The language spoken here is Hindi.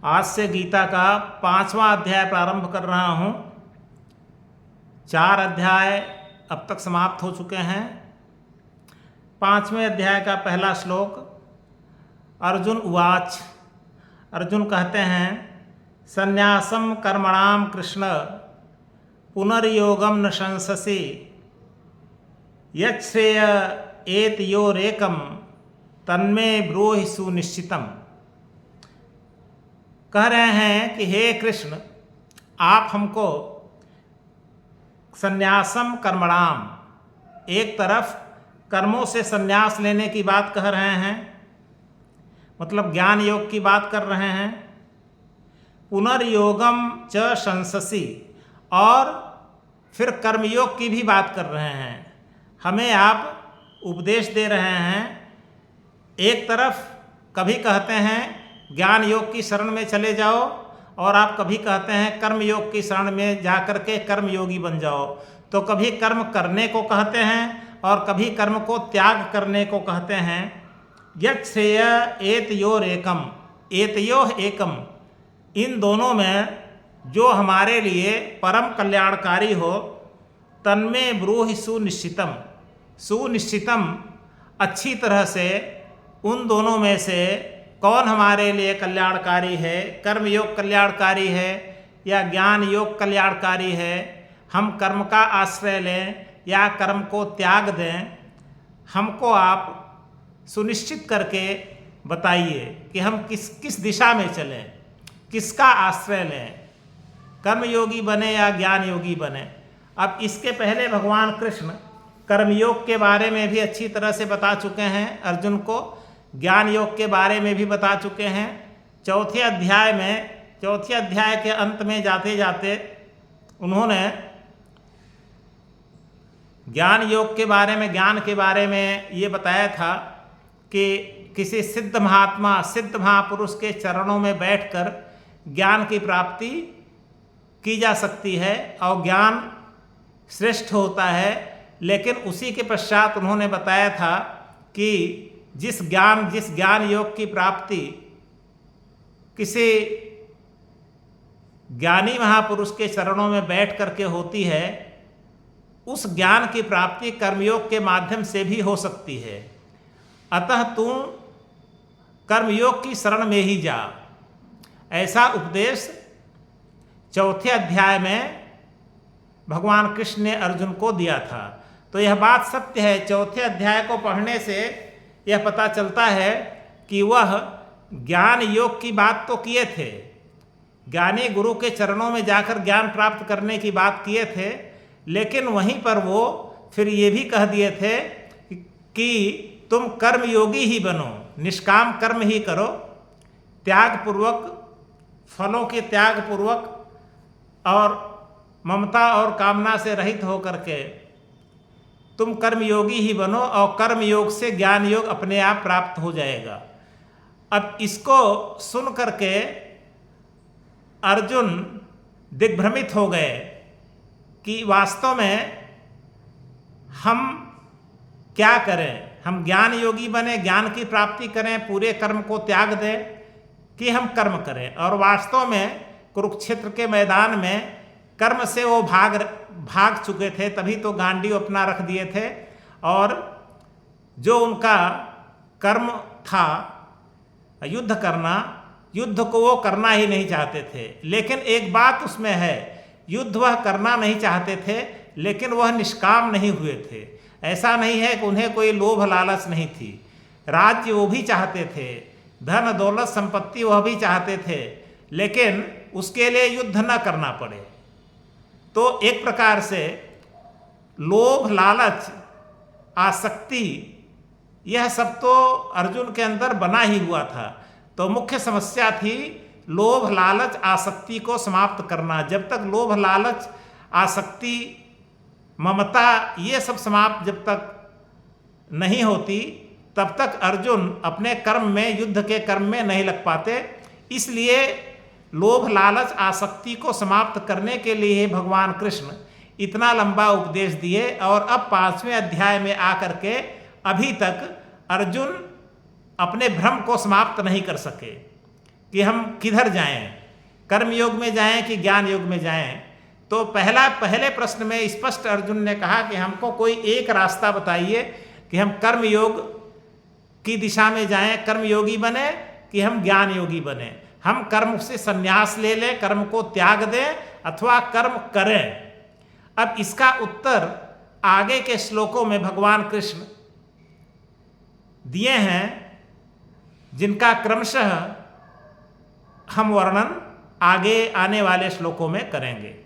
आज से गीता का 5वां अध्याय प्रारंभ कर रहा हूँ। 4 अध्याय अब तक समाप्त हो चुके हैं। 5वें अध्याय का पहला श्लोक। अर्जुन उवाच। अर्जुन कहते हैं, संन्यासम कर्मणाम कृष्ण पुनर्योगम न शंससि यच्छ्रेय एतयोरेकम तन्मे ब्रूहि सुनिश्चितम। कह रहे हैं कि हे कृष्ण, आप हमको संन्यासम कर्मणाम, एक तरफ कर्मों से संन्यास लेने की बात कह रहे हैं, मतलब ज्ञान योग की बात कर रहे हैं। पुनर्योगम च शंससि, और फिर कर्मयोग की भी बात कर रहे हैं। हमें आप उपदेश दे रहे हैं। एक तरफ कभी कहते हैं ज्ञान योग की शरण में चले जाओ, और आप कभी कहते हैं कर्म योग की शरण में जाकर के कर्म योगी बन जाओ। तो कभी कर्म करने को कहते हैं और कभी कर्म को त्याग करने को कहते हैं। यच्छ्रेय एतयोर एकम, एतयोः एकम, इन दोनों में जो हमारे लिए परम कल्याणकारी हो, तन्मे ब्रूहि सुनिश्चितम, सुनिश्चितम, अच्छी तरह से उन दोनों में से कौन हमारे लिए कल्याणकारी है, कर्म योग कल्याणकारी है या ज्ञान योग कल्याणकारी है। हम कर्म का आश्रय लें या कर्म को त्याग दें, हमको आप सुनिश्चित करके बताइए कि हम किस दिशा में चलें, किसका आश्रय लें, कर्म योगी बने या ज्ञान योगी बने। अब इसके पहले भगवान कृष्ण कर्मयोग के बारे में भी अच्छी तरह से बता चुके हैं अर्जुन को, ज्ञान योग के बारे में भी बता चुके हैं। चौथे अध्याय के अंत में जाते जाते उन्होंने ज्ञान योग के बारे में, ज्ञान के बारे में ये बताया था कि किसी सिद्ध महात्मा, सिद्ध महापुरुष के चरणों में बैठकर ज्ञान की प्राप्ति की जा सकती है और ज्ञान श्रेष्ठ होता है। लेकिन उसी के पश्चात उन्होंने बताया था कि जिस ज्ञान योग की प्राप्ति किसी ज्ञानी महापुरुष के चरणों में बैठ करके होती है, उस ज्ञान की प्राप्ति कर्मयोग के माध्यम से भी हो सकती है। अतः तू कर्मयोग की शरण में ही जा, ऐसा उपदेश चौथे अध्याय में भगवान कृष्ण ने अर्जुन को दिया था। तो यह बात सत्य है। चौथे अध्याय को पढ़ने से यह पता चलता है कि वह ज्ञान योग की बात तो किए थे, ज्ञानी गुरु के चरणों में जाकर ज्ञान प्राप्त करने की बात किए थे, लेकिन वहीं पर वो फिर ये भी कह दिए थे कि तुम कर्म योगी ही बनो, निष्काम कर्म ही करो, त्याग पूर्वक, फलों के त्याग पूर्वक और ममता और कामना से रहित होकर के तुम कर्मयोगी ही बनो, और कर्म योग से ज्ञान योग अपने आप प्राप्त हो जाएगा। अब इसको सुन करके अर्जुन दिग्भ्रमित हो गए कि वास्तव में हम क्या करें। हम ज्ञान योगी बने, ज्ञान की प्राप्ति करें, पूरे कर्म को त्याग दें, कि हम कर्म करें। और वास्तव में कुरुक्षेत्र के मैदान में कर्म से वो भाग चुके थे, तभी तो गांडीव अपना रख दिए थे। और जो उनका कर्म था युद्ध करना, युद्ध को वो करना ही नहीं चाहते थे। लेकिन एक बात उसमें है, युद्ध वह करना नहीं चाहते थे, लेकिन वह निष्काम नहीं हुए थे। ऐसा नहीं है कि उन्हें कोई लोभ लालच नहीं थी। राज्य वो भी चाहते थे, धन दौलत संपत्ति वह भी चाहते थे, लेकिन उसके लिए युद्ध न करना पड़े। तो एक प्रकार से लोभ लालच आसक्ति यह सब तो अर्जुन के अंदर बना ही हुआ था। तो मुख्य समस्या थी लोभ लालच आसक्ति को समाप्त करना। जब तक लोभ लालच आसक्ति ममता ये सब समाप्त जब तक नहीं होती, तब तक अर्जुन अपने कर्म में, युद्ध के कर्म में नहीं लग पाते। इसलिए लोभ लालच आसक्ति को समाप्त करने के लिए भगवान कृष्ण इतना लंबा उपदेश दिए। और अब 5वें अध्याय में आकर के अभी तक अर्जुन अपने भ्रम को समाप्त नहीं कर सके। कि हम किधर जाएं, कर्म योग में जाएं कि ज्ञान योग में जाएं। तो पहले प्रश्न में स्पष्ट अर्जुन ने कहा कि हमको कोई एक रास्ता बताइए कि हम कर्म योग की दिशा में जाएं, कर्म योगी बने कि हम ज्ञान योगी बने, हम कर्म से संन्यास ले लें, कर्म को त्याग दें अथवा कर्म करें। अब इसका उत्तर आगे के श्लोकों में भगवान कृष्ण दिए हैं, जिनका क्रमशः हम वर्णन आगे आने वाले श्लोकों में करेंगे।